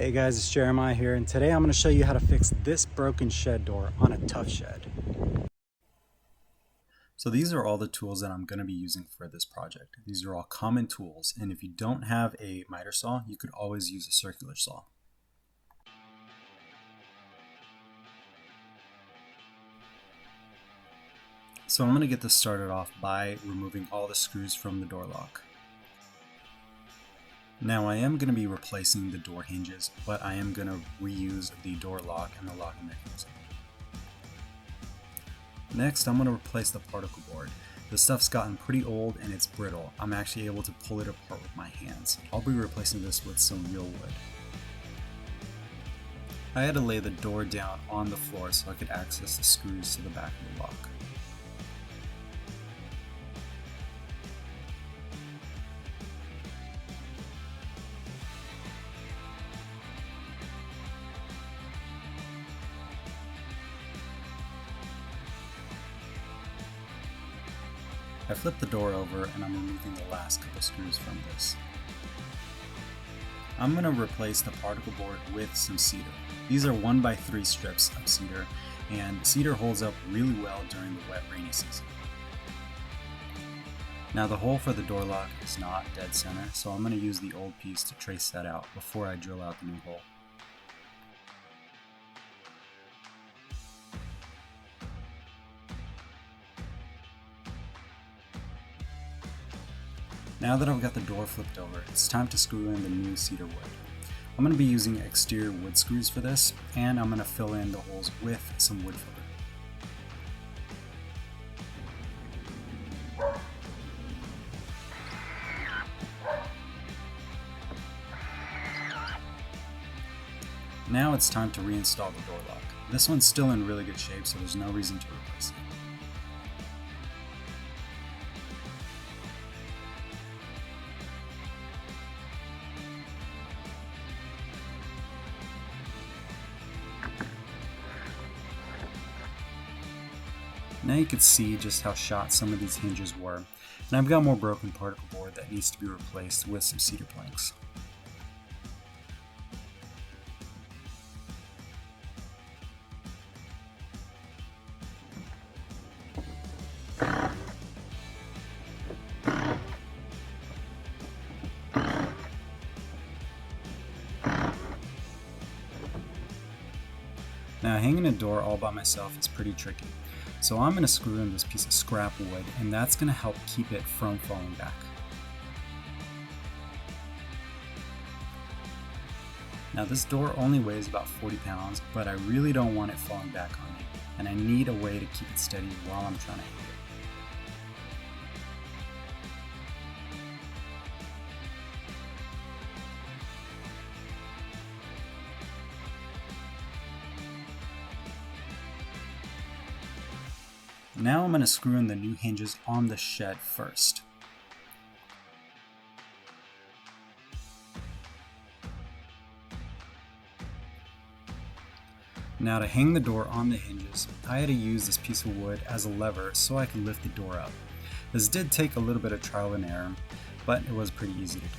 Hey guys, it's Jeremiah here, and today I'm going to show you how to fix this broken shed door on a Tuff Shed. So these are all the tools that I'm going to be using for this project. These are all common tools, and if you don't have a miter saw, you could always use a circular saw. So I'm going to get this started off by removing all the screws from the door lock. Now I am going to be replacing the door hinges, but I am going to reuse the door lock and the locking mechanism. Next, I'm going to replace the particle board. The stuff's gotten pretty old and it's brittle. I'm actually able to pull it apart with my hands. I'll be replacing this with some real wood. I had to lay the door down on the floor so I could access the screws to the back of the lock. I flipped the door over and I'm removing the last couple screws from this. I'm going to replace the particle board with some cedar. These are 1x3 strips of cedar, and cedar holds up really well during the wet rainy season. Now the hole for the door lock is not dead center, so I'm going to use the old piece to trace that out before I drill out the new hole. Now that I've got the door flipped over, it's time to screw in the new cedar wood. I'm going to be using exterior wood screws for this, and I'm going to fill in the holes with some wood filler. Now it's time to reinstall the door lock. This one's still in really good shape, so there's no reason to replace it. Now you can see just how shot some of these hinges were, and I've got more broken particle board that needs to be replaced with some cedar planks. Now hanging a door all by myself is pretty tricky, so I'm going to screw in this piece of scrap wood, and that's going to help keep it from falling back. Now this door only weighs about 40 pounds, but I really don't want it falling back on me, and I need a way to keep it steady while I'm trying to hang it. Now I'm going to screw in the new hinges on the shed first. Now to hang the door on the hinges, I had to use this piece of wood as a lever so I could lift the door up. This did take a little bit of trial and error, but it was pretty easy to do.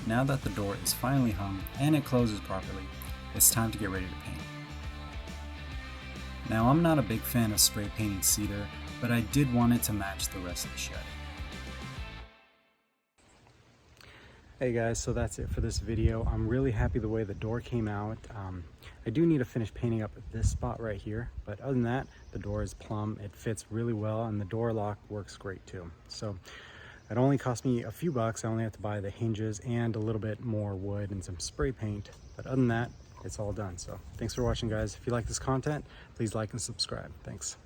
Now that the door is finally hung and it closes properly, it's time to get ready to paint. Now I'm not a big fan of spray painting cedar, but I did want it to match the rest of the shed. Hey guys, so that's it for this video. I'm really happy the way the door came out. I do need to finish painting up this spot right here, but other than that, the door is plumb. It fits really well, and the door lock works great too. So it only cost me a few bucks. I only have to buy the hinges and a little bit more wood and some spray paint. But other than that, it's all done. So thanks for watching, guys. If you like this content, please like and subscribe. Thanks.